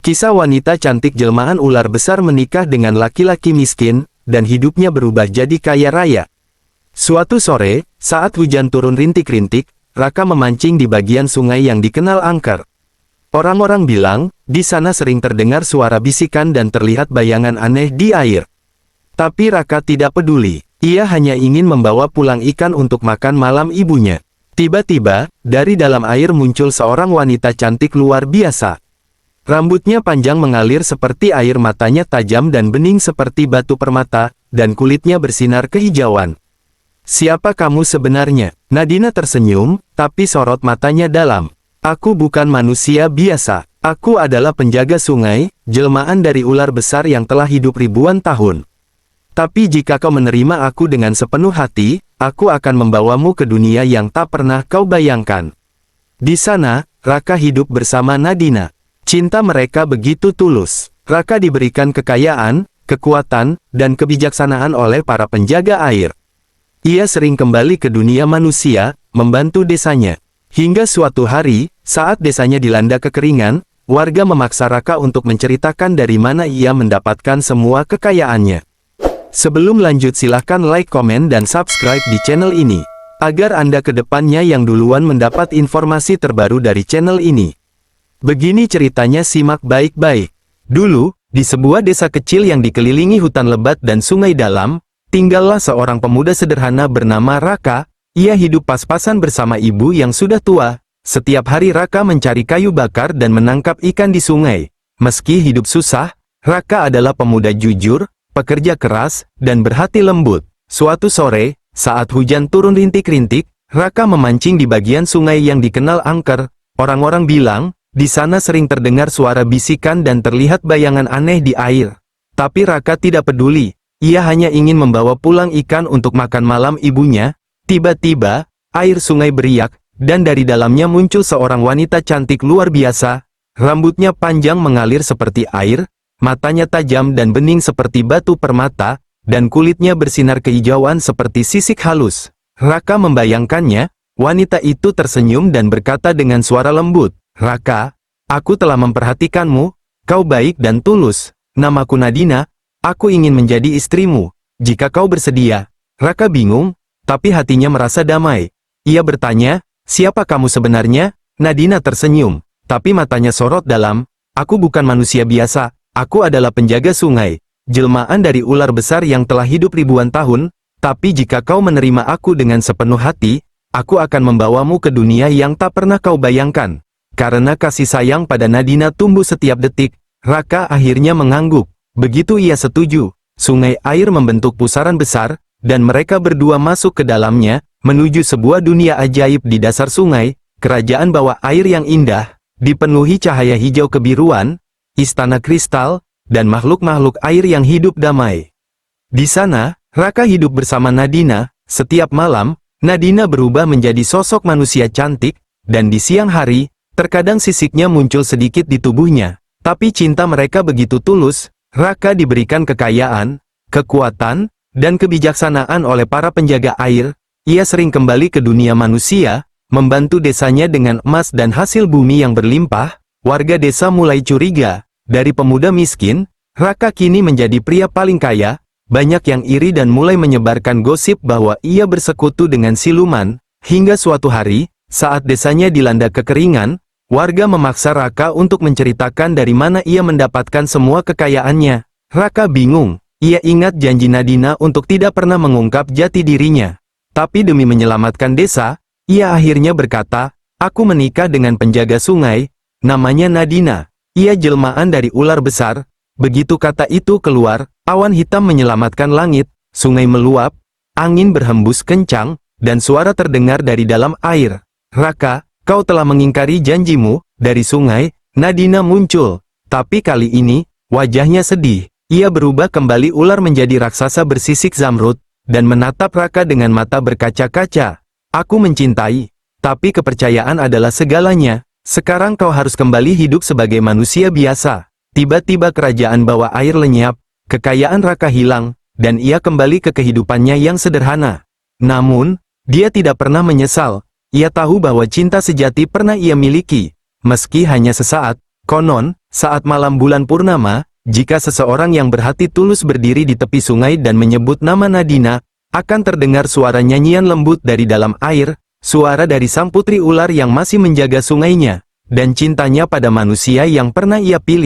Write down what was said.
Kisah wanita cantik jelmaan ular besar menikah dengan laki-laki miskin, dan hidupnya berubah jadi kaya raya. Suatu sore, saat hujan turun rintik-rintik, Raka memancing di bagian sungai yang dikenal angker. Orang-orang bilang, di sana sering terdengar suara bisikan dan terlihat bayangan aneh di air. Tapi Raka tidak peduli, ia hanya ingin membawa pulang ikan untuk makan malam ibunya. Tiba-tiba, dari dalam air muncul seorang wanita cantik luar biasa. Rambutnya panjang mengalir seperti air, matanya tajam dan bening seperti batu permata, dan kulitnya bersinar kehijauan. "Siapa kamu sebenarnya?" Nadina tersenyum, tapi sorot matanya dalam. "Aku bukan manusia biasa. Aku adalah penjaga sungai, jelmaan dari ular besar yang telah hidup ribuan tahun. Tapi jika kau menerima aku dengan sepenuh hati, aku akan membawamu ke dunia yang tak pernah kau bayangkan." Di sana, Raka hidup bersama Nadina. Cinta mereka begitu tulus. Raka diberikan kekayaan, kekuatan, dan kebijaksanaan oleh para penjaga air. Ia sering kembali ke dunia manusia, membantu desanya. Hingga suatu hari, saat desanya dilanda kekeringan, warga memaksa Raka untuk menceritakan dari mana ia mendapatkan semua kekayaannya. Sebelum lanjut silahkan like, komen, dan subscribe di channel ini, agar Anda ke depannya yang duluan mendapat informasi terbaru dari channel ini. Begini ceritanya, simak baik-baik. Dulu, di sebuah desa kecil yang dikelilingi hutan lebat dan sungai dalam, tinggallah seorang pemuda sederhana bernama Raka. Ia hidup pas-pasan bersama ibu yang sudah tua. Setiap hari Raka mencari kayu bakar dan menangkap ikan di sungai. Meski hidup susah, Raka adalah pemuda jujur, pekerja keras, dan berhati lembut. Suatu sore, saat hujan turun rintik-rintik, Raka memancing di bagian sungai yang dikenal angker. Orang-orang bilang, di sana sering terdengar suara bisikan dan terlihat bayangan aneh di air. Tapi Raka tidak peduli, ia hanya ingin membawa pulang ikan untuk makan malam ibunya. Tiba-tiba, air sungai beriak, dan dari dalamnya muncul seorang wanita cantik luar biasa. Rambutnya panjang mengalir seperti air, matanya tajam dan bening seperti batu permata, dan kulitnya bersinar kehijauan seperti sisik halus. Raka membayangkannya, wanita itu tersenyum dan berkata dengan suara lembut, "Raka, aku telah memperhatikanmu, kau baik dan tulus. Namaku Nadina, aku ingin menjadi istrimu, jika kau bersedia." Raka bingung, tapi hatinya merasa damai. Ia bertanya, "Siapa kamu sebenarnya?" Nadina tersenyum, tapi matanya sorot dalam, "Aku bukan manusia biasa, aku adalah penjaga sungai, jelmaan dari ular besar yang telah hidup ribuan tahun. Tapi jika kau menerima aku dengan sepenuh hati, aku akan membawamu ke dunia yang tak pernah kau bayangkan." Karena kasih sayang pada Nadina tumbuh setiap detik, Raka akhirnya mengangguk. Begitu ia setuju, sungai air membentuk pusaran besar, dan mereka berdua masuk ke dalamnya, menuju sebuah dunia ajaib di dasar sungai, kerajaan bawah air yang indah, dipenuhi cahaya hijau kebiruan, istana kristal, dan makhluk-makhluk air yang hidup damai. Di sana, Raka hidup bersama Nadina. Setiap malam, Nadina berubah menjadi sosok manusia cantik, dan di siang hari, terkadang sisiknya muncul sedikit di tubuhnya. Tapi cinta mereka begitu tulus. Raka diberikan kekayaan, kekuatan, dan kebijaksanaan oleh para penjaga air. Ia sering kembali ke dunia manusia, membantu desanya dengan emas dan hasil bumi yang berlimpah. Warga desa mulai curiga, dari pemuda miskin, Raka kini menjadi pria paling kaya. Banyak yang iri dan mulai menyebarkan gosip bahwa ia bersekutu dengan siluman. Hingga suatu hari, saat desanya dilanda kekeringan, warga memaksa Raka untuk menceritakan dari mana ia mendapatkan semua kekayaannya. Raka bingung, ia ingat janji Nadina untuk tidak pernah mengungkap jati dirinya. Tapi demi menyelamatkan desa, ia akhirnya berkata, "Aku menikah dengan penjaga sungai, namanya Nadina. Ia jelmaan dari ular besar." Begitu kata itu keluar, awan hitam menyelamatkan langit, sungai meluap, angin berhembus kencang, dan suara terdengar dari dalam air. "Raka, kau telah mengingkari janjimu." Dari sungai, Nadina muncul. Tapi kali ini, wajahnya sedih. Ia berubah kembali ular menjadi raksasa bersisik zamrud, dan menatap Raka dengan mata berkaca-kaca. "Aku mencintai, tapi kepercayaan adalah segalanya. Sekarang kau harus kembali hidup sebagai manusia biasa." Tiba-tiba kerajaan bawah air lenyap, kekayaan Raka hilang, dan ia kembali ke kehidupannya yang sederhana. Namun, dia tidak pernah menyesal. Ia tahu bahwa cinta sejati pernah ia miliki. Meski hanya sesaat, Konon, saat malam bulan purnama, jika seseorang yang berhati tulus berdiri di tepi sungai dan menyebut nama Nadina, akan terdengar suara nyanyian lembut dari dalam air, suara dari sang putri ular yang masih menjaga sungainya, dan cintanya pada manusia yang pernah ia pilih.